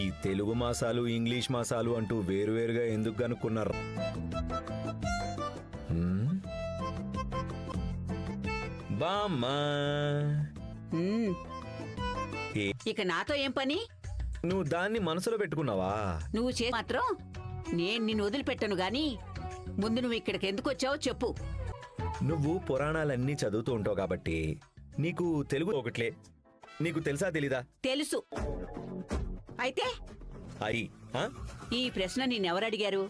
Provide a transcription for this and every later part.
ఈ తెలుగు మాసాలు ఇంగ్లీష్ మాసాలు అంటూ వేరువేరుగా ఎందుకు కనుక్కున్నారు? బామ్మా, ఇక నాతో ఏం పని? నువ్వు దాన్ని మనసులో పెట్టుకున్నావా? నువ్వు మాత్రం నేను నిన్ను వదిలిపెట్టను గాని ముందు నువ్వు ఇక్కడికి ఎందుకు వచ్చావో చెప్పు. నువ్వు పురాణాలన్నీ చదువుతూ ఉంటావు కాబట్టి నీకు తెలుగు ఒకట్లే. నీకు తెలుసా తెలీదా? తెలుసు. అయితే అయి ఈ ప్రశ్న నిన్నెవరడిగారు?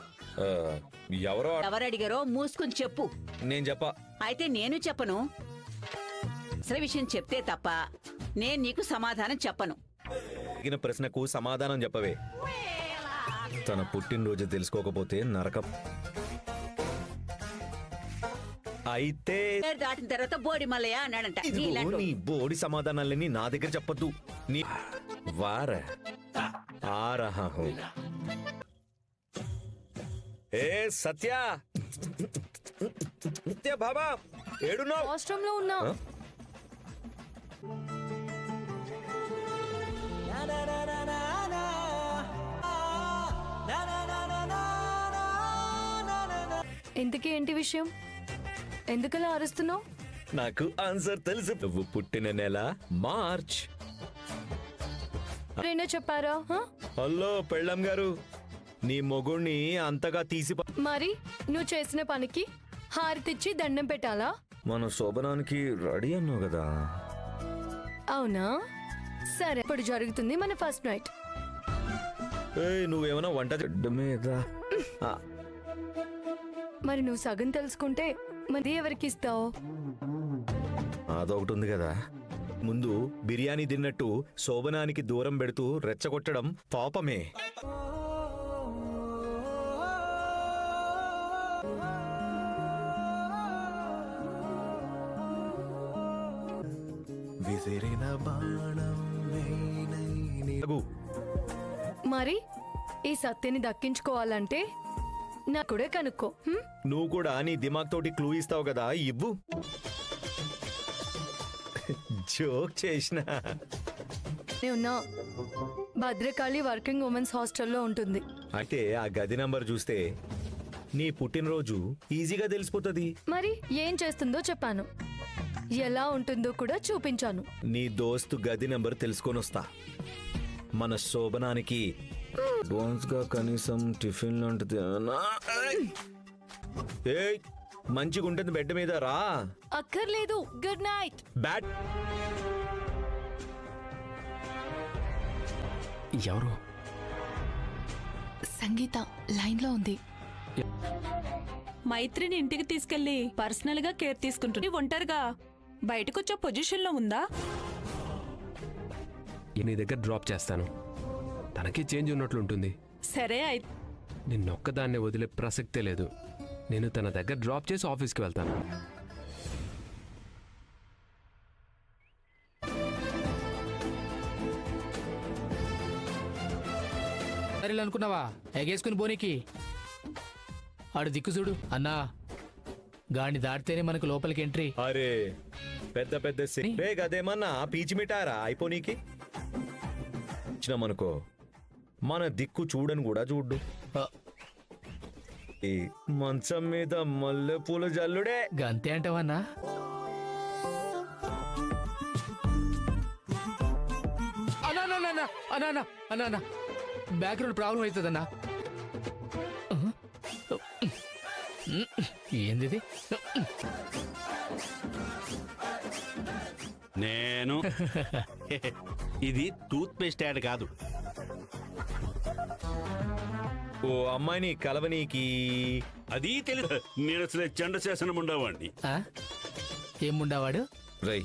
ఎవరడిగారో మూసుకుని చెప్పు. నేను చెప్పా. అయితే నేను చెప్పను. అసలు విషయం చెప్తే తప్ప నేను నీకు సమాధానం చెప్పను. అడిగిన ప్రశ్నకు సమాధానం చెప్పవే. తన పుట్టినరోజు తెలుసుకోకపోతే నరకం. అయితే దాటిన తర్వాత బోడి మల్లయ్య అన్నాడంట. నీ బోడి సమాధానాలన్నీ నా దగ్గర చెప్పద్దు. నీ వార ఆ రహా హూ. ఏ సత్య, సత్య బాబా ఏడున్నావు? వాష్రూమ్లో ఉన్నా. ఇంతకీ ఏంటి విషయం? ఎందుకలా అరుస్తున్నావు? నాకు ఆన్సర్ తెలుసు. నువ్వు పుట్టిన నెల మార్చ్. ఎవరైనా చెప్పారా? హలో పెళ్ళం గారు, నీ మొగుణ్ణి అంతగా తీసి మరి నువ్వు చేసిన పనికి హారతిచ్చి దండం పెట్టాలా? మన శోభనానికి రెడీ అన్నావు కదా. అవునా? సరే, ఇప్పుడు జరుగుతుంది మన ఫస్ట్ నైట్. నువ్వేమైనా వంట మీద మరి నువ్వు సగం తెలుసుకుంటే మరి ఎవరికి ఇస్తావు? అదొకటి ఉంది కదా. ముందు బిర్యానీ తిన్నట్టు శోభనానికి దూరం పెడుతూ రెచ్చగొట్టడం పాపమే. మరి ఈ సత్యని దక్కించుకోవాలంటే నా కూడా కనుక్కో. నువ్వు కూడా నీ దిమాగ్ తోటి క్లూ ఇస్తావు కదా, ఇవ్వు. జోక్ చేసిన. భద్రకాళి వర్కింగ్ ఉమెన్స్ హాస్టల్లో ఉంటుంది. అయితే ఆ గది నంబర్ చూస్తే నీ పుట్టినరోజు ఈజీగా తెలిసిపోతుంది. మరి ఏం చేస్తుందో చెప్పాను, ఎలా ఉంటుందో కూడా చూపించాను. నీ దోస్తు గది నంబర్ తెలుసుకొని వస్తా. మన శోభనానికి అడ్వాన్స్ గా కనీసం టిఫిన్ లాంటిది మంచిగా ఉంటుంది. బెడ్ మీద రా. అక్కర్లేదు. Good night. బ్యాట్ ఎవరు? సంగీత లైన్ లో ఉంది. మైత్రిని ఇంటికి తీసుకెళ్లి పర్సనల్ గా కేర్ తీసుకుంటుంది. ఒంటరిగా బయటకొచ్చే పొజిషన్ లో ఉందా? నీ దగ్గర డ్రాప్ చేస్తాను. తనకి చేంజ్ ఉన్నట్లుంటుంది. సరే అయితే నిన్నొక్కదాన్ని వదిలే ప్రసక్తే లేదు. నేను తన దగ్గర డ్రాప్ చేసి ఆఫీస్కి వెళ్తాను. అనుకున్నావా ఎగేసుకుని పోనీకి? ఆడు దిక్కు చూడు అన్నా, గాని దాటితేనే మనకు లోపలికి ఎంట్రీ. అరే పెద్ద పెద్ద గదేమన్నా పీచి మిఠారా అయిపోనీకి ఇచ్చినామనుకో, మన దిక్కు చూడని కూడా చూడ్డు. ఈ మంచం మీద మల్లె పూల జల్లుడే. గంతే అంటావన్నా? అన్నా అన్నా బ్యాక్గ్రౌండ్ ప్రాబ్లం అవుతుందన్నా. ఏంది నేను ఇది టూత్ పేస్ట్ యాడ్ కాదు. ఓ అమ్మాయిని కలవనీకి అది తెలుసు. నేను అసలే చండశాసనం ఉండవాడిని. ఏముండవాడు? రై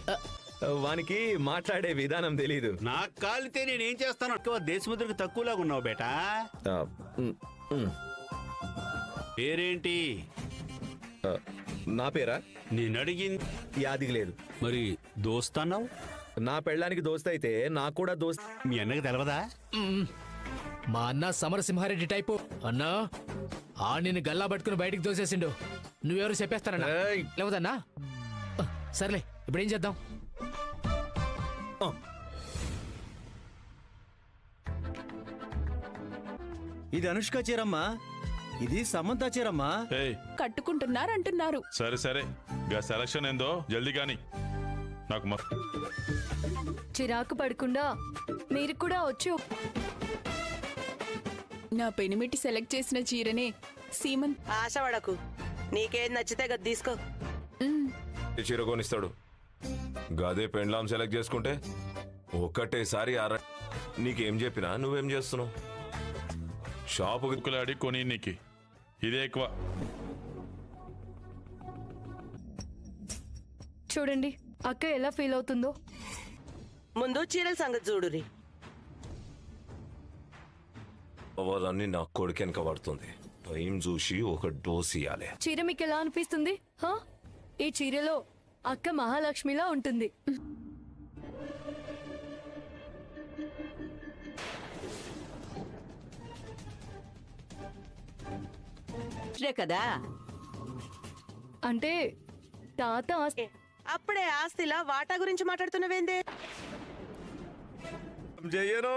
వానికి మాట్లాడే విధానం తెలీదు. నాకు కాలితే నేనేం చేస్తాను? దేశముద్రకు తక్కువలాగా ఉన్నావు బేటా. పేరేంటి? నా పేరా? నేను అడిగింది యాదికి లేదు. మరి దోస్తాన్నావు? నా పెళ్ళానికి దోస్త్ అయితే నాకు కూడా దోస్త్. మీ అన్నకి తెలవదా? మా అన్న సమరసింహారెడ్డి టైపు. అన్నా ఆ నిన్ను గల్లా పట్టుకుని బయటికి దోసేసిండు. నువ్వెవరు చెప్పేస్తారన్నా? లేవదన్నా? సర్లే, ఇప్పుడేం చేద్దాం? ఇది అనుష్క చీరమ్మా, ఇది సమంత చీరమ్మా. ఏయ్ కట్టుకుంటున్నారంటున్నారు. సరే సరే గా సెలక్షన్ ఏందో జల్దీ గాని నాకు చిరాకు పడకుండా మీరు కూడా వచ్చి నా పెనిమిటి సెలెక్ట్ చేసిన చీరనే సీమంత్. ఆశపడకు, నీకేం నచ్చితే గది తీసుకో. చీర కొనిస్తాడు, గదే పెండ్లాం సెలెక్ట్ చేసుకుంటే ఒక్కటేసారి నీకేం చెప్పినా నువ్వేం చేస్తున్నావు? షాపు కులాడి కొని నీకి ఇదే ఎక్కువ. చూడండి అక్క ఎలా ఫీల్ అవుతుందో. ముందు చీరల సంగతి చూడురి. అవన్నీ నా కొడుకు వెనక పడుతుంది. టైం చూసి ఒక డోస్ ఇయ్యాలి. చీర మీకు ఎలా అనిపిస్తుంది? హా? ఈ చీరలో అక్క మహాలక్ష్మిలా ఉంటుంది. కదా అంటే తాత అప్పుడే ఆస్తిలా వాటా గురించి మాట్లాడుతున్నవేందే? చెయ్యను.